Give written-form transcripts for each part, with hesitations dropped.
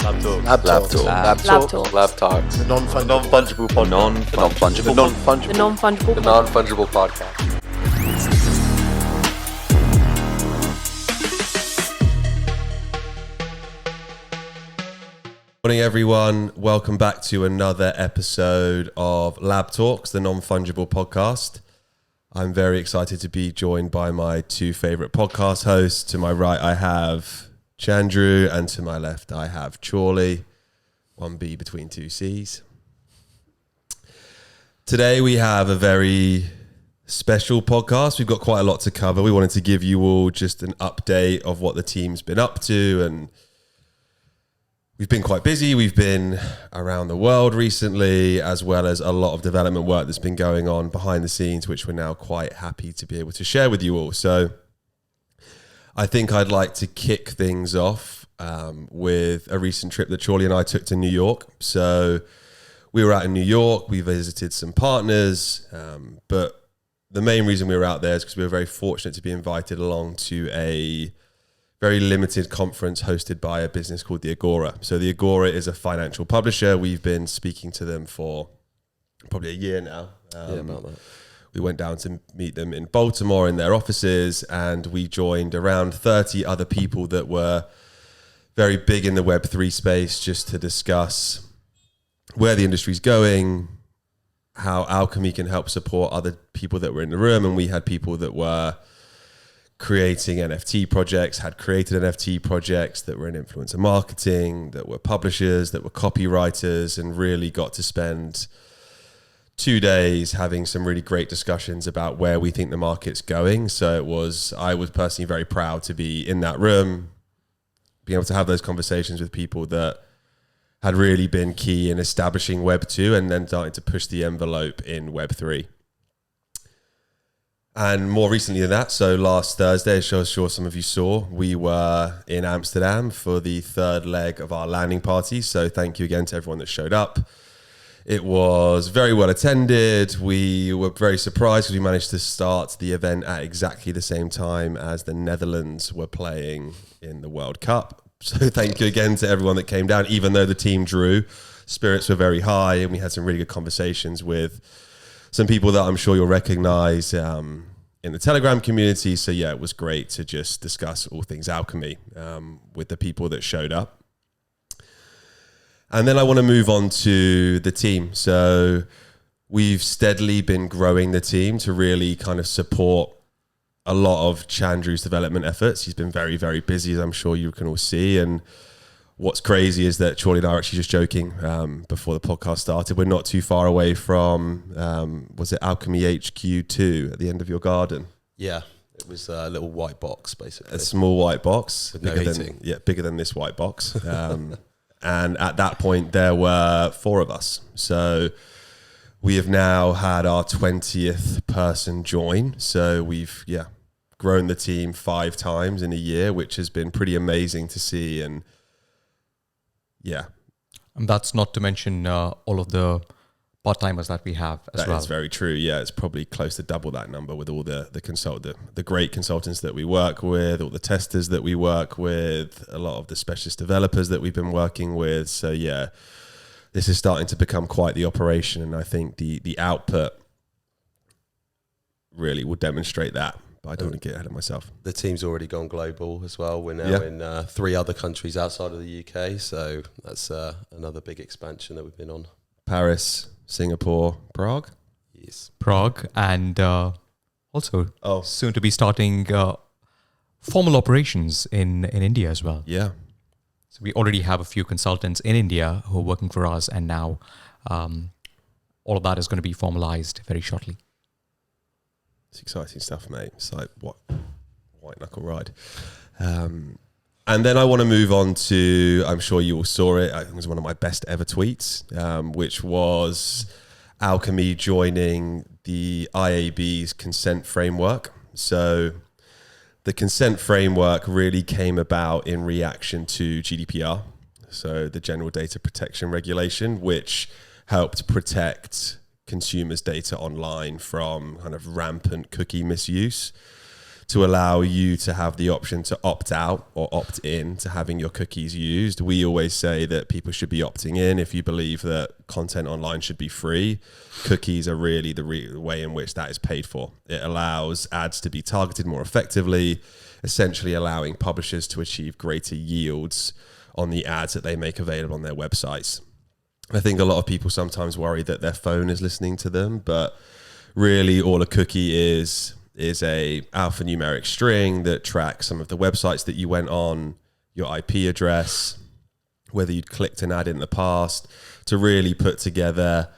LabTalks. The non-fungible podcast. Morning everyone, welcome back to another episode of LabTalks, the non-fungible podcast. I'm very excited to be joined by my two favorite podcast hosts. To my right I have Chandru and to my left I have Chorley, 1B between two C's. Today we have a very special podcast. We've got quite a lot to cover. We wanted to give you all just an update of what the team's been up to, and we've been quite busy. We've been around the world recently, as well as a lot of development work that's been going on behind the scenes, which we're now quite happy to be able to share with you all. So I think I'd like to kick things off with a recent trip that Chorley and I took to New York. So we were out in New York. We visited some partners, but the main reason we were out there is because we were very fortunate to be invited along to a very limited conference hosted by a business called the Agora. So the Agora is a financial publisher. We've been speaking to them for probably a year now. About that. We went down to meet them in Baltimore in their offices, and we joined around 30 other people that were very big in the Web3 space just to discuss where the industry's going, how Alkimi can help support other people that were in the room. And we had people that were creating NFT projects, had created NFT projects, that were in influencer marketing, that were publishers, that were copywriters, and really got to spend 2 days having some really great discussions about where we think the market's going. So I was personally very proud to be in that room, being able to have those conversations with people that had really been key in establishing Web 2 and then starting to push the envelope in Web 3. And more recently than that, so last Thursday, as I'm sure some of you saw, we were in Amsterdam for the third leg of our landing party. So thank you again to everyone that showed up. It was very well attended. We were very surprised because we managed to start the event at exactly the same time as the Netherlands were playing in the World Cup. So thank you again to everyone that came down. Even though the team drew, spirits were very high, and we had some really good conversations with some people that I'm sure you'll recognize in the Telegram community. So yeah, it was great to just discuss all things Alkimi with the people that showed up. And then I want to move on to the team. So we've steadily been growing the team to really kind of support a lot of Chandru's development efforts. He's been very, very busy, as I'm sure you can all see. And what's crazy is that Chorley and I are actually just joking before the podcast started. We're not too far away from, was it Alkimi HQ2 at the end of your garden? Yeah, it was a little white box, basically. A small white box. With no heating. Bigger than this white box. And at that point, there were 4 of us. So we have now had our 20th person join. So we've, grown the team 5 times in a year, which has been pretty amazing to see. And and that's not to mention all of the part-timers that we have as well. That is very true. Yeah, it's probably close to double that number with all the great consultants that we work with, all the testers that we work with, a lot of the specialist developers that we've been working with. So yeah, this is starting to become quite the operation, and I think the output really will demonstrate that. But I don't want to get ahead of myself. The team's already gone global as well. We're now in 3 other countries outside of the UK, so that's another big expansion that we've been on. Paris, Singapore, Prague? Yes. Prague, and also soon to be starting formal operations in India as well. Yeah. So we already have a few consultants in India who are working for us, and now all of that is going to be formalized very shortly. It's exciting stuff, mate. It's like white knuckle ride. And then I want to move on to, I'm sure you all saw it, I think it was one of my best ever tweets, which was Alkimi joining the IAB's consent framework. So the consent framework really came about in reaction to GDPR, so the General Data Protection Regulation, which helped protect consumers' data online from kind of rampant cookie misuse. to allow you to have the option to opt out or opt in to having your cookies used. We always say that people should be opting in if you believe that content online should be free. Cookies are really the way in which that is paid for. It allows ads to be targeted more effectively, essentially allowing publishers to achieve greater yields on the ads that they make available on their websites. I think a lot of people sometimes worry that their phone is listening to them, but really all a cookie is a alphanumeric string that tracks some of the websites that you went on, your IP address, whether you'd clicked an ad in the past, to really put together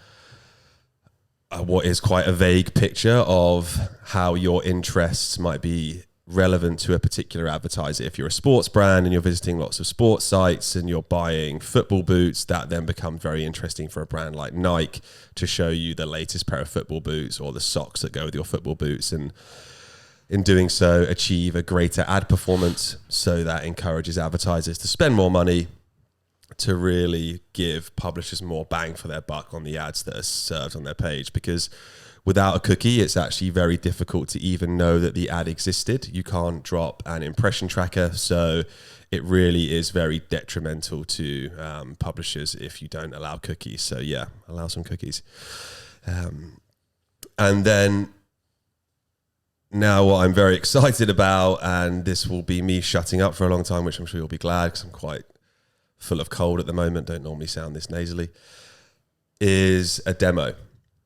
what is quite a vague picture of how your interests might be relevant to a particular advertiser. If you're a sports brand and you're visiting lots of sports sites and you're buying football boots, that then becomes very interesting for a brand like Nike to show you the latest pair of football boots or the socks that go with your football boots, and in doing so achieve a greater ad performance, so that encourages advertisers to spend more money to really give publishers more bang for their buck on the ads that are served on their page. Because without a cookie, it's actually very difficult to even know that the ad existed. You can't drop an impression tracker, so it really is very detrimental to publishers if you don't allow cookies. So yeah, allow some cookies. And then now what I'm very excited about, and this will be me shutting up for a long time, which I'm sure you'll be glad because I'm quite full of cold at the moment, don't normally sound this nasally, is a demo.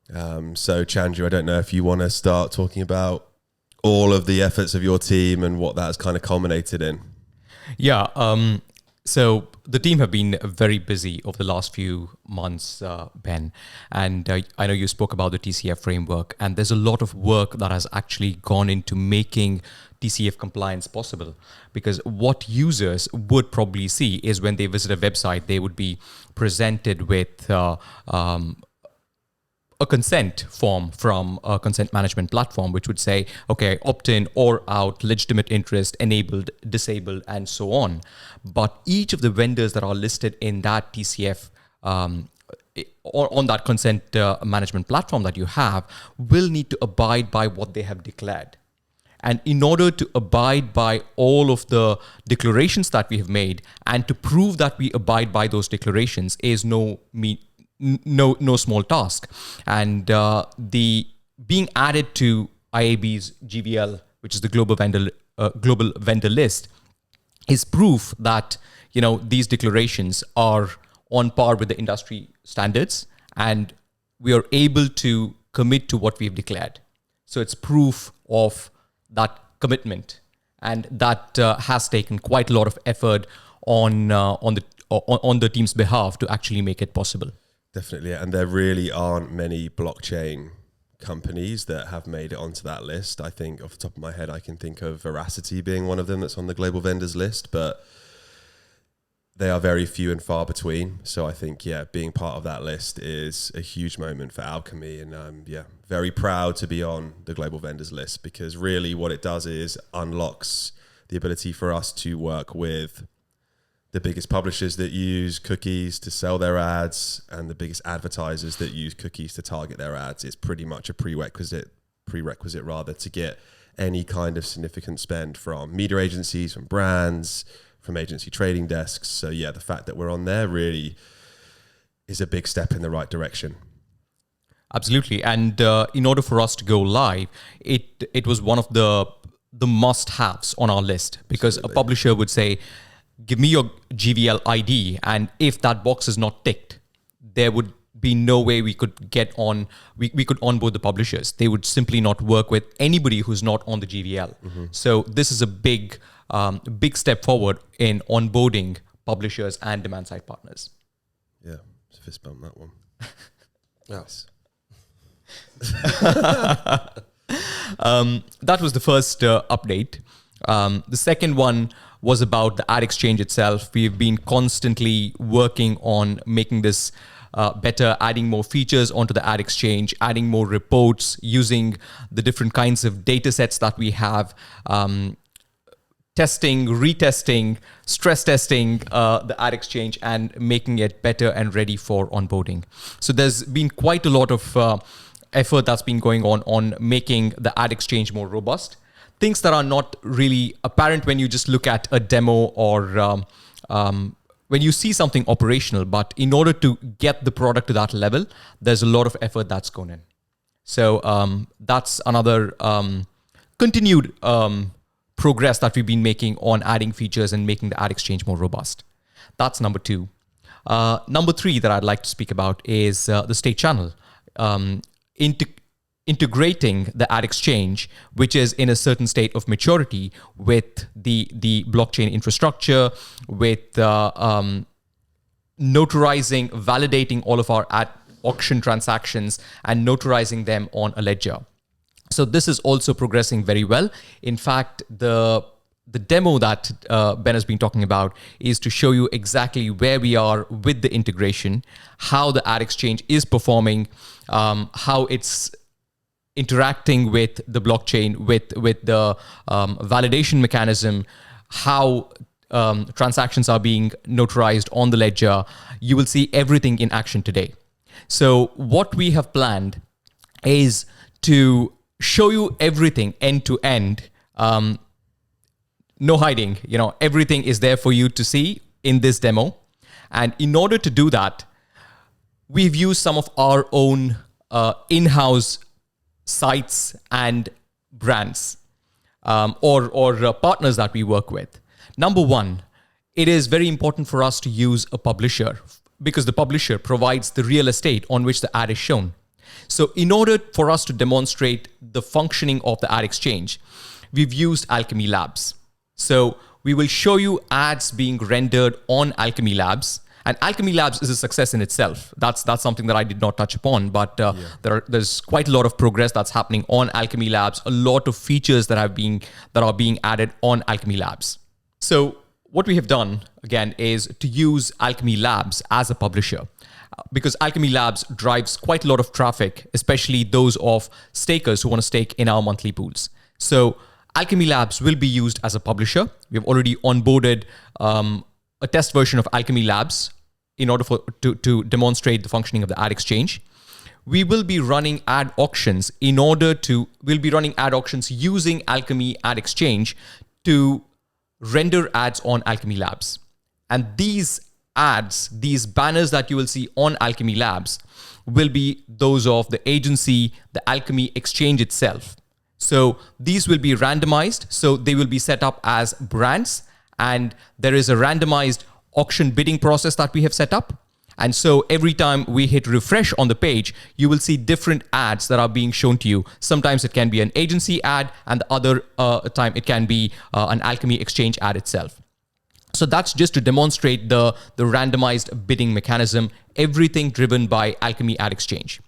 So Chandru, I don't know if you want to start talking about all of the efforts of your team and what that has kind of culminated in. Yeah. So the team have been very busy over the last few months, Ben. And I know you spoke about the TCF framework, and there's a lot of work that has actually gone into making TCF compliance possible. Because what users would probably see is when they visit a website, they would be presented with a consent form from a consent management platform, which would say, okay, opt-in or out, legitimate interest, enabled, disabled, and so on. But each of the vendors that are listed in that TCF or on that consent management platform that you have will need to abide by what they have declared. And in order to abide by all of the declarations that we have made, and to prove that we abide by those declarations is no small task. And the being added to IAB's GVL, which is the global vendor list, is proof that these declarations are on par with the industry standards, and we are able to commit to what we have declared. So it's proof of that commitment, and that has taken quite a lot of effort on the team's behalf to actually make it possible. Definitely, and there really aren't many blockchain companies that have made it onto that list. I think off the top of my head, I can think of Veracity being one of them that's on the global vendors list, but they are very few and far between. So I think, being part of that list is a huge moment for Alkimi, and I'm very proud to be on the global vendors list, because really what it does is unlocks the ability for us to work with the biggest publishers that use cookies to sell their ads and the biggest advertisers that use cookies to target their ads. It's pretty much a prerequisite to get any kind of significant spend from media agencies, from brands, from agency trading desks. So the fact that we're on there really is a big step in the right direction. Absolutely. And in order for us to go live, it was one of the must-haves on our list, because a publisher would say, give me your GVL ID, and if that box is not ticked, there would be no way we could get on, we could onboard the publishers. They would simply not work with anybody who's not on the GVL. Mm-hmm. So this is a big step forward in onboarding publishers and demand-side partners. Yeah, fist bump that one. Yes. That was the first update. The second one was about the ad exchange itself. We've been constantly working on making this better, adding more features onto the ad exchange, adding more reports, using the different kinds of data sets that we have, testing, retesting, stress testing the ad exchange, and making it better and ready for onboarding. So there's been quite a lot of effort that's been going on making the ad exchange more robust. things that are not really apparent when you just look at a demo or when you see something operational. But in order to get the product to that level, there's a lot of effort that's gone in. So that's another continued progress that we've been making on adding features and making the ad exchange more robust. That's number 2. Number 3 that I'd like to speak about is the state channel. Integrating the ad exchange, which is in a certain state of maturity with the blockchain infrastructure, with notarizing, validating all of our ad auction transactions and notarizing them on a ledger. So this is also progressing very well. In fact, the demo that Ben has been talking about is to show you exactly where we are with the integration, how the ad exchange is performing, how it's interacting with the blockchain, with the validation mechanism, how transactions are being notarized on the ledger. You will see everything in action today. So what we have planned is to show you everything end to end. No hiding, everything is there for you to see in this demo. And in order to do that, we've used some of our own in-house sites and brands or partners that we work with. Number 1, it is very important for us to use a publisher because the publisher provides the real estate on which the ad is shown. So in order for us to demonstrate the functioning of the ad exchange, we've used Alkimi Labs. So we will show you ads being rendered on Alkimi Labs. And Alkimi Labs is a success in itself. That's something that I did not touch upon, but there's quite a lot of progress that's happening on Alkimi Labs. A lot of features that are being added on Alkimi Labs. So what we have done again is to use Alkimi Labs as a publisher, because Alkimi Labs drives quite a lot of traffic, especially those of stakers who want to stake in our monthly pools. So Alkimi Labs will be used as a publisher. We've already onboarded a test version of Alkimi Labs in order to demonstrate the functioning of the ad exchange. We will be running ad auctions using Alkimi Ad Exchange to render ads on Alkimi Labs. And these ads, these banners that you will see on Alkimi Labs will be those of the agency, the Alkimi exchange itself. So these will be randomized. So they will be set up as brands, and there is a randomized auction bidding process that we have set up. And so every time we hit refresh on the page, you will see different ads that are being shown to you. Sometimes it can be an agency ad, and the other time it can be an Alkimi exchange ad itself. So that's just to demonstrate the randomized bidding mechanism, everything driven by Alkimi Ad Exchange.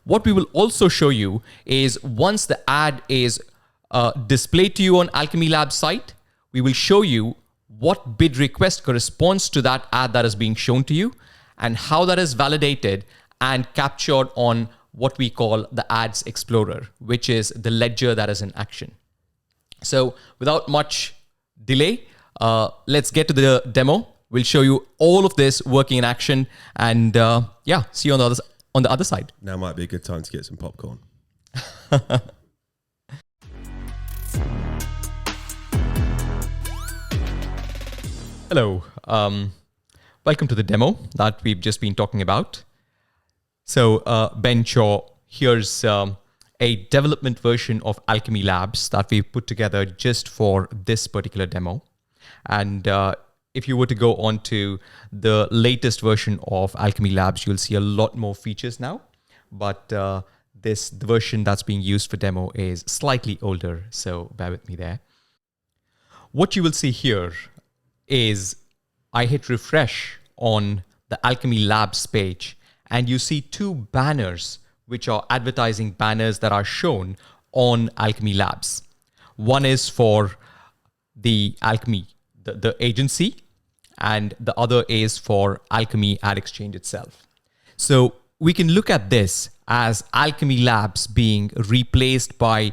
What we will also show you is once the ad is displayed to you on Alkimi Labs site, we will show you what bid request corresponds to that ad that is being shown to you and how that is validated and captured on what we call the Ads Explorer, which is the ledger that is in action. So without much delay, let's get to the demo. We'll show you all of this working in action, and see you on the other side. Now might be a good time to get some popcorn. Hello. Welcome to the demo that we've just been talking about. So Ben Shaw, here's a development version of Alkimi Labs that we've put together just for this particular demo. And if you were to go on to the latest version of Alkimi Labs, you'll see a lot more features now. But the version that's being used for demo is slightly older, so bear with me there. What you will see here is I hit refresh on the Alkimi Labs page, and you see 2 banners, which are advertising banners that are shown on Alkimi Labs. One is for the Alkimi, the agency, and the other is for Alkimi Ad Exchange itself. So we can look at this as Alkimi Labs being replaced by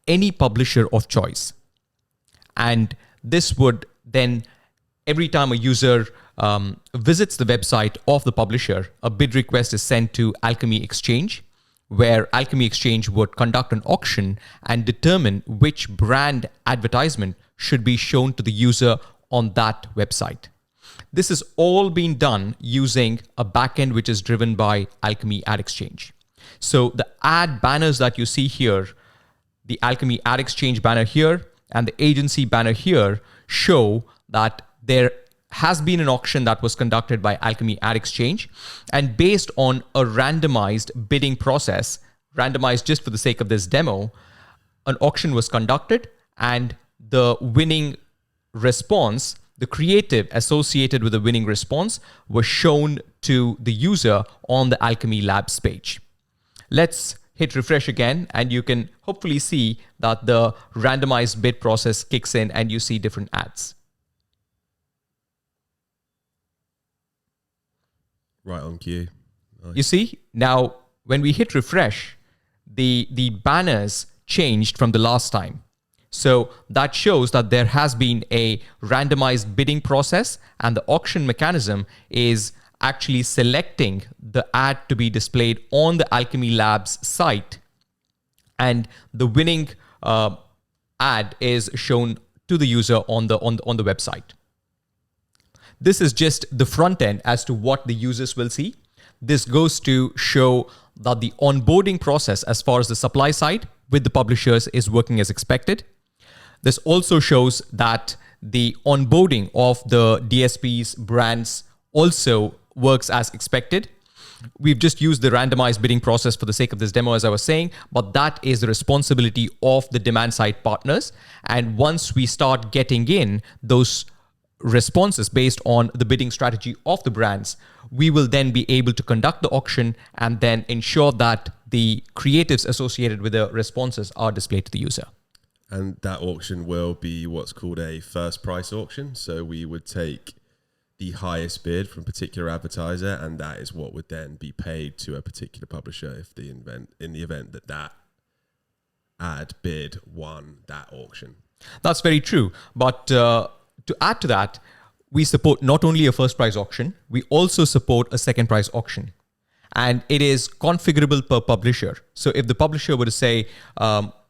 any publisher of choice. And this would then, every time a user visits the website of the publisher, a bid request is sent to Alkimi Exchange, where Alkimi Exchange would conduct an auction and determine which brand advertisement should be shown to the user on that website. This is all being done using a backend which is driven by Alkimi Ad Exchange. So the ad banners that you see here, the Alkimi Ad Exchange banner here and the agency banner here, show that there has been an auction that was conducted by Alkimi Ad Exchange, and based on a randomized bidding process, randomized just for the sake of this demo, an auction was conducted, and the winning response, the creative associated with the winning response, was shown to the user on the Alkimi Labs page. Let's hit refresh again, and you can hopefully see that the randomized bid process kicks in and you see different ads. Right on cue. Nice. You see, now when we hit refresh, the banners changed from the last time. So that shows that there has been a randomized bidding process, and the auction mechanism is actually selecting the ad to be displayed on the Alkimi Labs site, and the winning ad is shown to the user on the website. This is just the front end as to what the users will see. This goes to show that the onboarding process as far as the supply side with the publishers is working as expected. This also shows that the onboarding of the DSPs brands also works as expected. We've just used the randomized bidding process for the sake of this demo, as I was saying, but that is the responsibility of the demand side partners. And once we start getting in those responses based on the bidding strategy of the brands, we will then be able to conduct the auction and then ensure that the creatives associated with the responses are displayed to the user. And that auction will be what's called a first price auction. So we would take the highest bid from a particular advertiser, and that is what would then be paid to a particular publisher if in the event that ad bid won that auction. That's very true. But to add to that, we support not only a first price auction, we also support a second price auction. And it is configurable per publisher. So if the publisher were to say,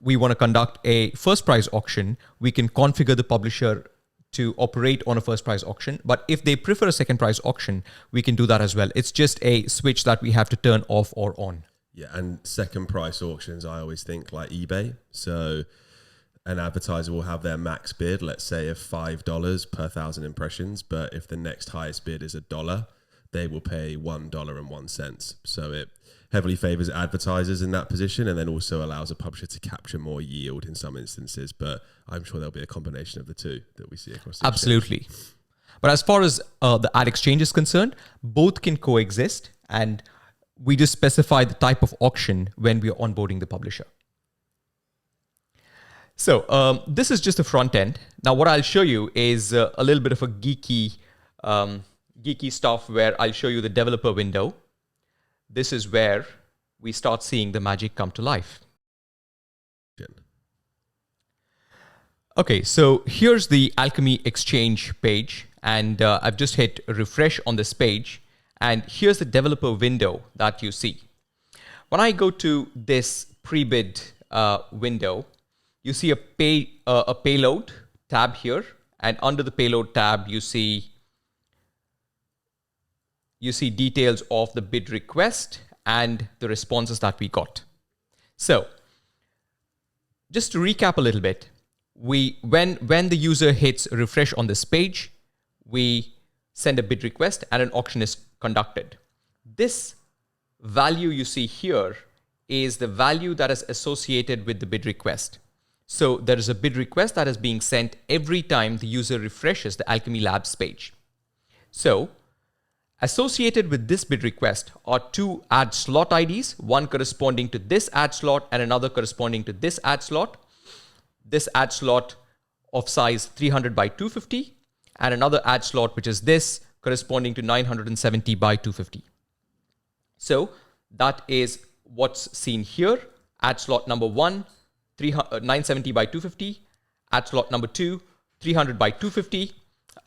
we want to conduct a first price auction, we can configure the publisher to operate on a first price auction. But if they prefer a second price auction, we can do that as well. It's just a switch that we have to turn off or on. Yeah, and second price auctions, I always think like eBay. So an advertiser will have their max bid, let's say of $5 per 1,000 impressions. But if the next highest bid is $1, they will pay $1.01. So it heavily favors advertisers in that position, and then also allows a publisher to capture more yield in some instances. But I'm sure there'll be a combination of the two that we see across the Absolutely. exchange. But as far as the ad exchange is concerned, both can coexist, and we just specify the type of auction when we are onboarding the publisher. So this is just the front end. Now what I'll show you is a little bit of a geeky stuff where I'll show you the developer window. This is where we start seeing the magic come to life. Okay, so here's the Alkimi Exchange page, and I've just hit refresh on this page, and here's the developer window that you see. When I go to this pre-bid window, you see a payload tab here, and under the payload tab, you see details of the bid request and the responses that we got. So just to recap a little bit, when the user hits refresh on this page, we send a bid request and an auction is conducted. This value you see here is the value that is associated with the bid request. So there is a bid request that is being sent every time the user refreshes the Alkimi Labs page. So associated with this bid request are two ad slot IDs, one corresponding to this ad slot and another corresponding to this ad slot. This ad slot of size 300 by 250 and another ad slot, which is this, corresponding to 970 by 250. So that is what's seen here. Ad slot number 1, 970 by 250. Ad slot number 2, 300 by 250.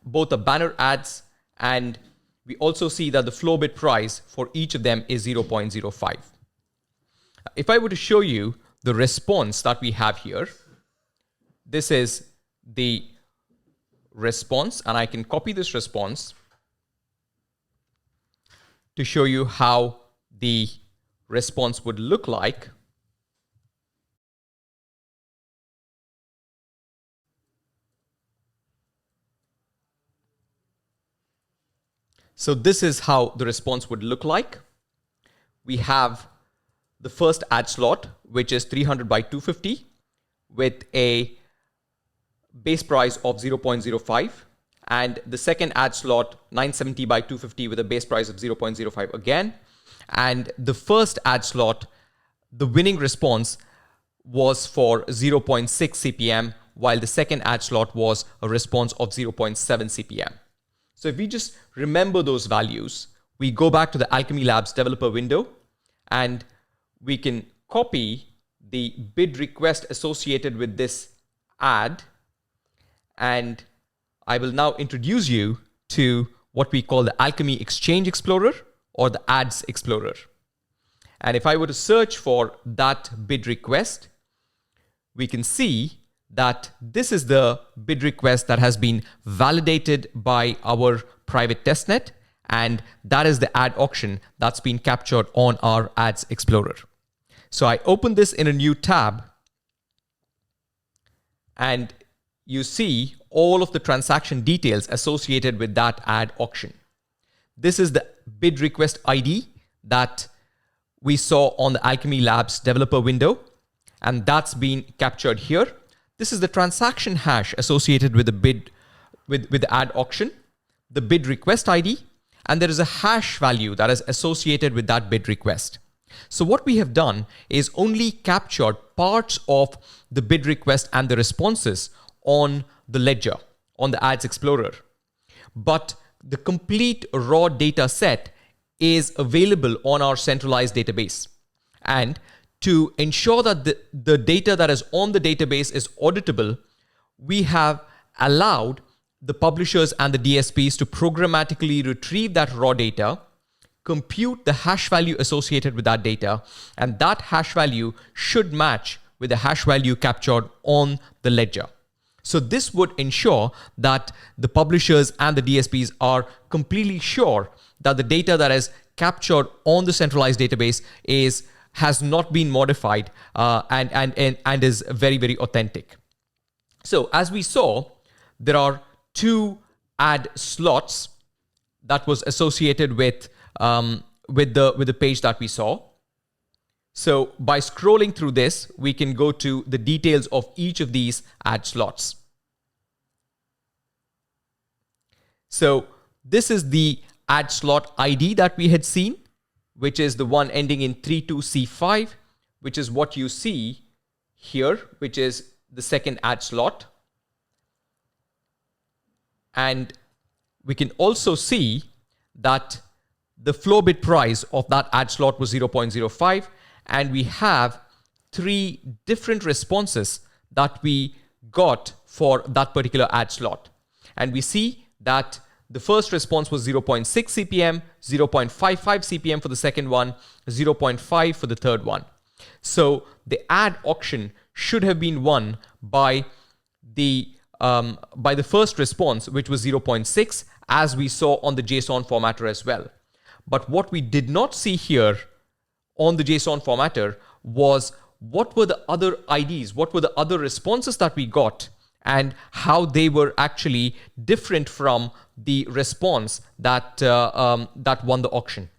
Both are banner ads, and we also see that the floor bid price for each of them is 0.05. If I were to show you the response that we have here, this is the response, and I can copy this response to show you how the response would look like. So this is how the response would look like. We have the first ad slot, which is 300 by 250 with a base price of 0.05, and the second ad slot 970 by 250 with a base price of 0.05 again. And the first ad slot, the winning response was for 0.6 CPM, while the second ad slot was a response of 0.7 CPM. So if we just remember those values, we go back to the Alkimi Labs developer window and we can copy the bid request associated with this ad. And I will now introduce you to what we call the Alkimi Exchange Explorer or the Ads Explorer. And if I were to search for that bid request, we can see that this is the bid request that has been validated by our private testnet, and that is the ad auction that's been captured on our Ads Explorer. So I open this in a new tab, and you see all of the transaction details associated with that ad auction. This is the bid request ID that we saw on the Alkimi Labs developer window, and that's been captured here. This is the transaction hash associated with the bid, with the ad auction, the bid request ID, and there is a hash value that is associated with that bid request. So what we have done is only captured parts of the bid request and the responses on the ledger, on the Ads Explorer. But the complete raw data set is available on our centralized database. And to ensure that the data that is on the database is auditable, we have allowed the publishers and the DSPs to programmatically retrieve that raw data, compute the hash value associated with that data, and that hash value should match with the hash value captured on the ledger. So this would ensure that the publishers and the DSPs are completely sure that the data that is captured on the centralized database has not been modified and is very, very authentic. So as we saw, there are two ad slots that was associated with the page that we saw. So by scrolling through this, we can go to the details of each of these ad slots. So this is the ad slot ID that we had seen, which is the one ending in 32C5, which is what you see here, which is the second ad slot. And we can also see that the floor bid price of that ad slot was 0.05, and we have three different responses that we got for that particular ad slot. And we see that the first response was 0.6 CPM, 0.55 CPM for the second one, 0.5 for the third one. So the ad auction should have been won by the first response, which was 0.6, as we saw on the JSON formatter as well. But what we did not see here on the JSON formatter was what were the other IDs, what were the other responses that we got, and how they were actually different from the response that won the auction.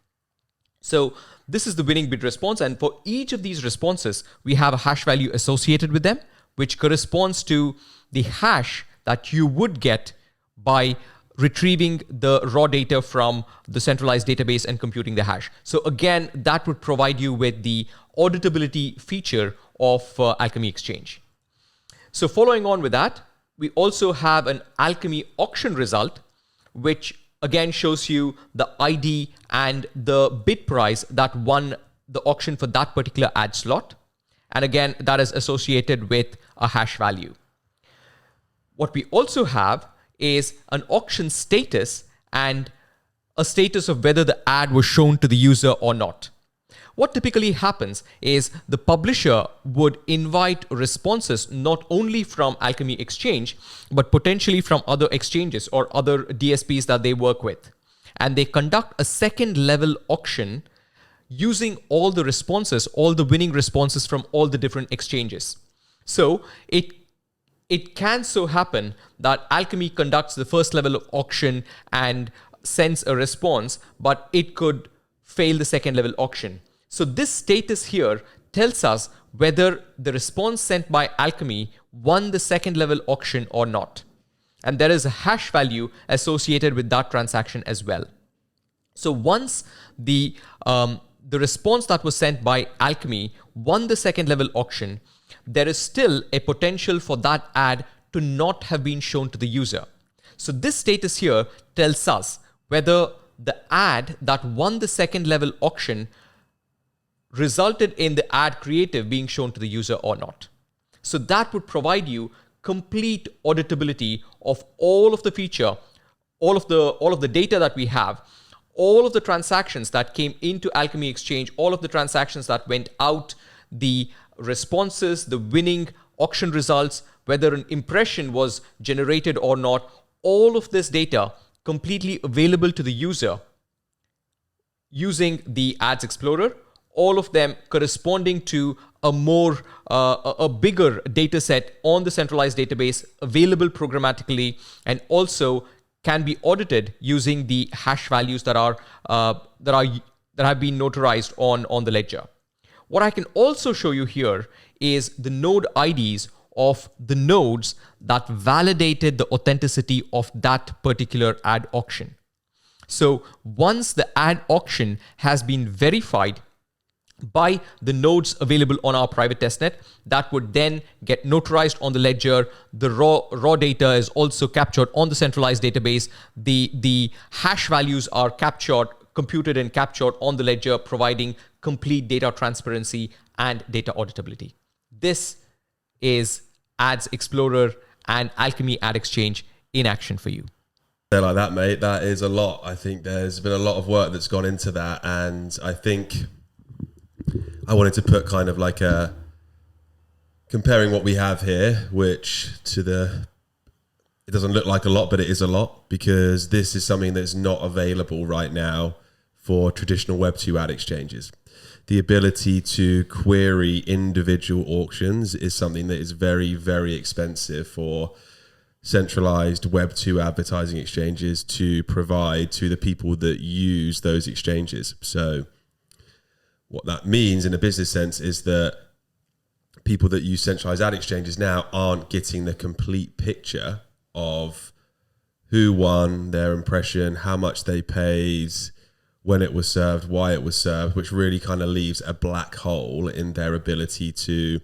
So this is the winning bid response, and for each of these responses, we have a hash value associated with them, which corresponds to the hash that you would get by retrieving the raw data from the centralized database and computing the hash. So again, that would provide you with the auditability feature of Alkimi Exchange. So following on with that, we also have an Alkimi auction result, which again shows you the ID and the bid price that won the auction for that particular ad slot. And again, that is associated with a hash value. What we also have is an auction status and a status of whether the ad was shown to the user or not. what typically happens is the publisher would invite responses not only from Alkimi Exchange, but potentially from other exchanges or other DSPs that they work with. And they conduct a second level auction using all the responses, all the winning responses from all the different exchanges. So it can so happen that Alkimi conducts the first level of auction and sends a response, but it could fail the second level auction. So this status here tells us whether the response sent by Alkimi won the second level auction or not. And there is a hash value associated with that transaction as well. So once the response that was sent by Alkimi won the second level auction, there is still a potential for that ad to not have been shown to the user. So this status here tells us whether the ad that won the second level auction resulted in the ad creative being shown to the user or not. So that would provide you complete auditability of all of the feature, all of the data that we have, all of the transactions that came into Alkimi Exchange, all of the transactions that went out, the responses, the winning auction results, whether an impression was generated or not, all of this data completely available to the user using the Ads Explorer, all of them corresponding to a bigger data set on the centralized database available programmatically, and also can be audited using the hash values that have been notarized on the ledger. What I can also show you here is the node IDs of the nodes that validated the authenticity of that particular ad auction. So once the ad auction has been verified by the nodes available on our private testnet, that would then get notarized on the ledger. The raw data is also captured on the centralized database. The hash values are computed and captured on the ledger, providing complete data transparency and data auditability. This is Ads Explorer and Alkimi Ad Exchange in action for you. Like that, mate. That is a lot. I think there's been a lot of work that's gone into that, and I think I wanted to put kind of like comparing what we have here, which it doesn't look like a lot, but it is a lot, because this is something that's not available right now for traditional Web2 ad exchanges. The ability to query individual auctions is something that is very, very expensive for centralized Web2 advertising exchanges to provide to the people that use those exchanges. So what that means in a business sense is that people that use centralized ad exchanges now aren't getting the complete picture of who won their impression, how much they paid, when it was served, why it was served, which really kind of leaves a black hole in their ability to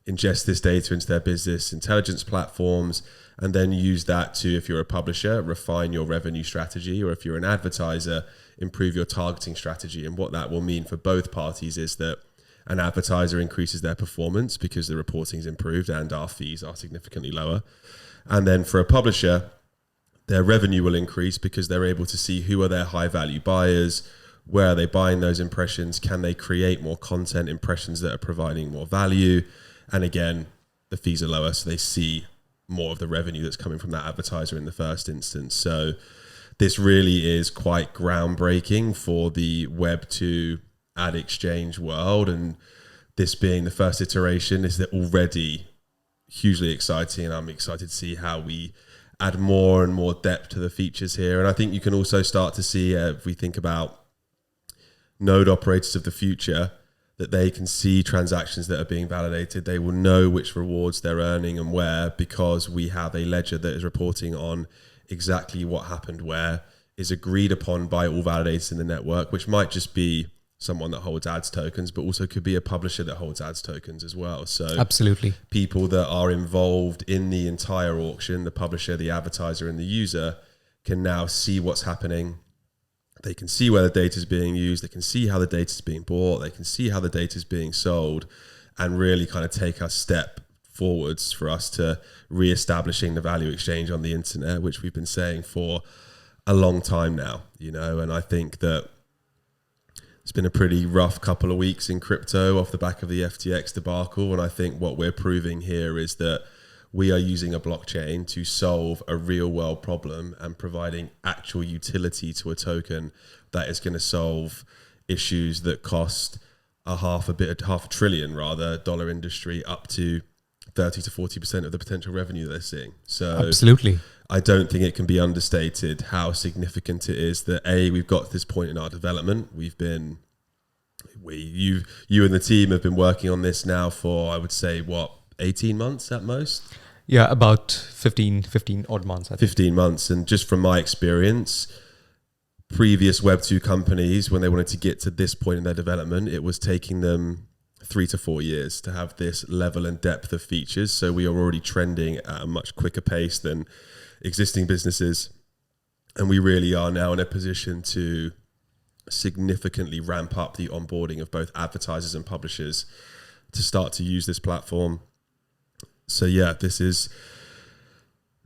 ingest this data into their business intelligence platforms, and then use that to, if you're a publisher, refine your revenue strategy, or if you're an advertiser, improve your targeting strategy. And what that will mean for both parties is that an advertiser increases their performance because the reporting is improved and our fees are significantly lower. And then for a publisher, their revenue will increase because they're able to see who are their high value buyers, where are they buying those impressions, can they create more content impressions that are providing more value. And again, the fees are lower, so they see more of the revenue that's coming from that advertiser in the first instance. So this really is quite groundbreaking for the Web2 ad exchange world. And this being the first iteration is that already hugely exciting. And I'm excited to see how we add more and more depth to the features here. And I think you can also start to see, if we think about node operators of the future, that they can see transactions that are being validated. They will know which rewards they're earning and where, because we have a ledger that is reporting on exactly what happened where, is agreed upon by all validators in the network, which might just be someone that holds ads tokens, but also could be a publisher that holds ads tokens as well. So absolutely, people that are involved in the entire auction, the publisher, the advertiser, and the user, can now see what's happening. They can see where the data is being used. They can see how the data is being bought. They can see how the data is being sold, and really kind of take a step forwards for us to re-establishing the value exchange on the internet, which we've been saying for a long time now, and I think that It's been a pretty rough couple of weeks in crypto off the back of the FTX debacle. And I think what we're proving here is that we are using a blockchain to solve a real world problem and providing actual utility to a token that is going to solve issues that cost half a trillion dollar industry up to 30 to 40% of the potential revenue they're seeing. So Absolutely. I don't think it can be understated how significant it is that we've got to this point in our development. You and the team have been working on this now for, I would say, 18 months at most? Yeah, about 15 odd months, I think. 15 months. And just from my experience, previous Web2 companies, when they wanted to get to this point in their development, it was taking them 3 to 4 years to have this level and depth of features. So we are already trending at a much quicker pace than existing businesses. And we really are now in a position to significantly ramp up the onboarding of both advertisers and publishers to start to use this platform. So yeah, this is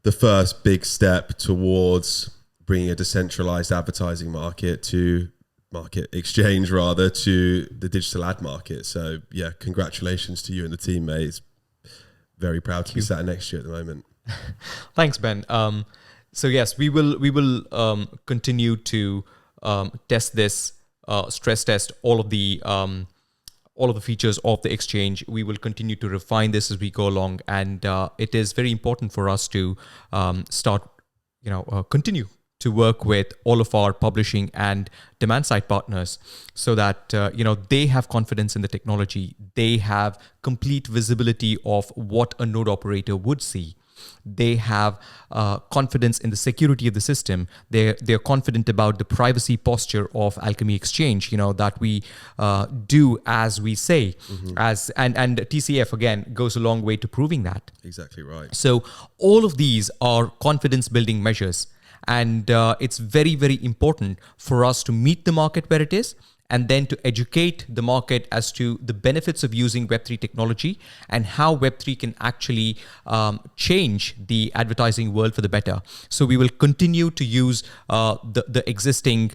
the first big step towards bringing a decentralized advertising exchange to the digital ad market. So yeah, congratulations to you and the team, mate. It's very proud to be sat next to you at the moment. Thanks, Ben. So yes, we will continue to test this, stress test all of the features of the exchange. We will continue to refine this as we go along, and it is very important for us to continue to work with all of our publishing and demand side partners so that they have confidence in the technology. They have complete visibility of what a node operator would see. They have confidence in the security of the system. They're confident about the privacy posture of Alkimi Exchange, that we do as we say. And TCF, again, goes a long way to proving that. Exactly right. So all of these are confidence building measures. And it's very, very important for us to meet the market where it is, and then to educate the market as to the benefits of using Web3 technology and how Web3 can actually change the advertising world for the better. So we will continue to use the existing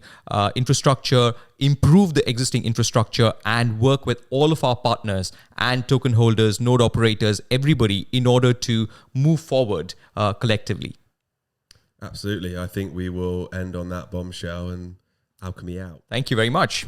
infrastructure, improve the existing infrastructure, and work with all of our partners and token holders, node operators, everybody, in order to move forward collectively. Absolutely. I think we will end on that bombshell and Alkimi out. Thank you very much.